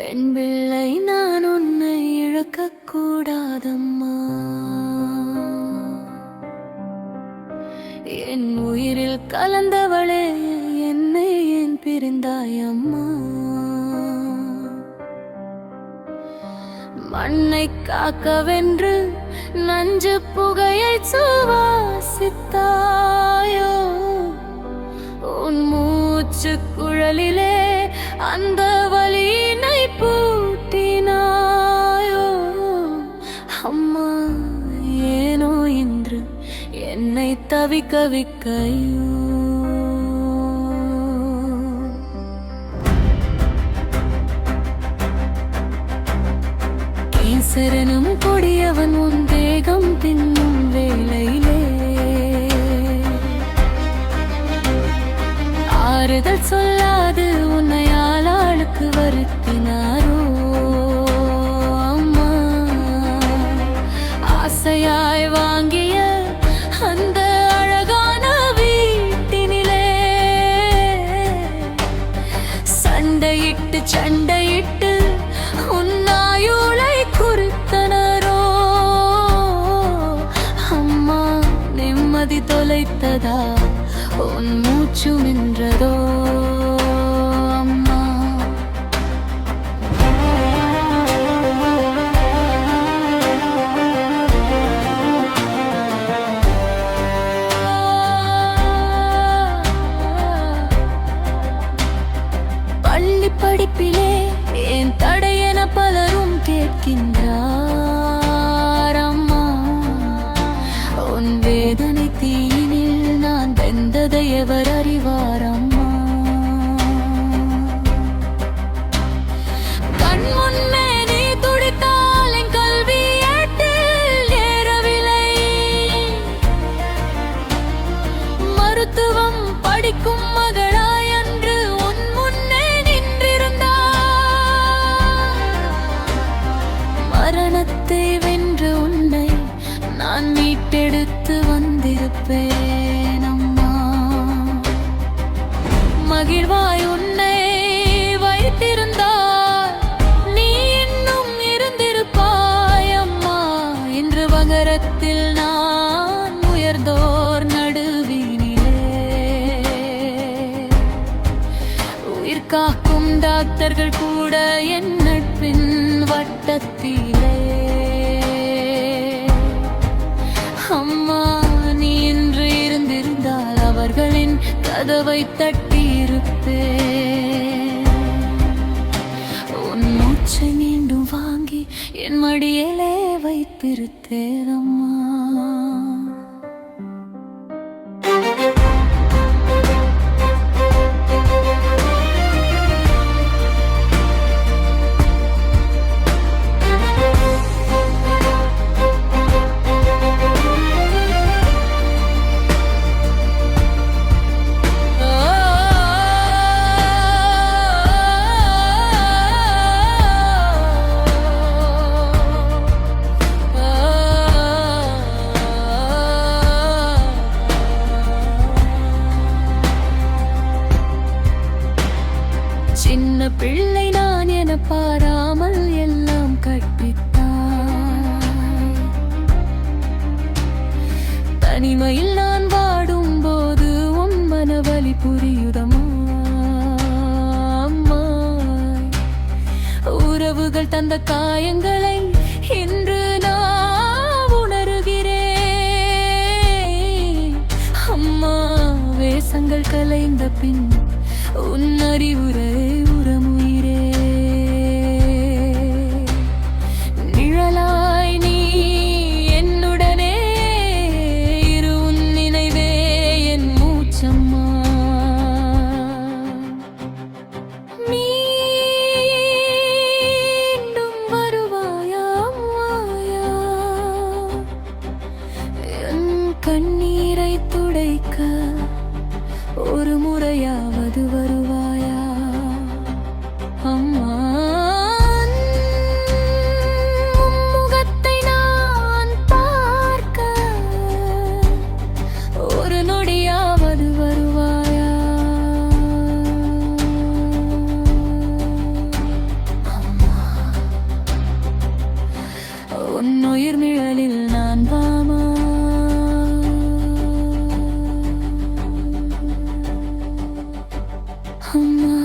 பெண் பிள்ளை நான் உன்னை இழக்கக் கூடாதம்மா. என் உயிரில் கலந்தவளே, என்னை ஏன் பிரிந்தாயம்மா? மண்ணை காக்கவென்று நஞ்சு புகையை சுவாசித்தாயோ? உன் மூச்சு குழலிலே அந்த வலியினை பூட்டினாயோ? அம்மா, ஏனோ இன்று என்னை தவிக்க வைக்கையோ? கேசரனும் கொடியவன் உன் தேகம் தின்னும் வேளையிலே ஆறுதல் சொல்லாது உன்னை ஆளாளுக்கு வருத்தினாரோ? அம்மா, ஆசையாய் வாங்கிய அந்த அழகான வீட்டினிலே சண்டையிட்டு சண்டையிட்டு உன்னாயுளை குறித்தனரோ? அம்மா, நிம்மதி தொலைத்ததா? உன் மூச்சு நின்றதோ? அம்மா, பள்ளி படிப்பிலே ஏன் தடையென பலரும் கேட்கின்றார். அம்மா, உன் வேதனை தீயினில் நான் வெந்ததை எவர் அறிவார்? அம்மா, கண் முன்னே நீ துடித்தால் என் கல்வி ஏட்டில் ஏறவில்லை. மருத்துவம் படிக்கும் மகளாய் அன்று உன் முன்னே நின்றிருந்தார். மரணத்தை வென்று உன்னை நான் மீட்டெடுத்து வந்திருப்பேன். அம்மா, மகிழ்வாய் உன்னை வைத்திருந்தால் நீ இன்னும் இருந்திருப்பாய். அம்மா, இன்று வகரத்தில் நான் உயர்ந்தோர் நடுவினிலே உயிர் காக்கும் டாக்டர்கள் கூட என் நட்பின் வட்டத்திலே. அம்மா, நீ இன்று இருந்திருந்தால் அவர்களின் கதவை தட்டியிருப்பேன். உன் மூச்சை மீண்டும் வாங்கி என் மடியிலே வைத்திருத்தேன். அம்மா, சின்ன பிள்ளை நான் என பாராமல் எல்லாம் கற்பித்தாய். தனிமையில் நான் வாடும் போது உன் மனவலி புரியுதம்மா. அம்மா, உறவுகள் தந்த காயங்களை இன்று நான் உணர்கிறேன். அம்மா, வேஷங்கள் கலைந்த பின் உன் அறிவுரை உரமுயிரே. நிழலாய் நீ என்னுடனே இரு, உன் நினைவே என் மூச்சம்மா. மீண்டும் வருவாயா மாயா? என் கண்ணீரை துடைக்க ஒரு முறையாவது வருவாயா? உன்னுயிர் நிழலில் நான் வாமா. அம்மா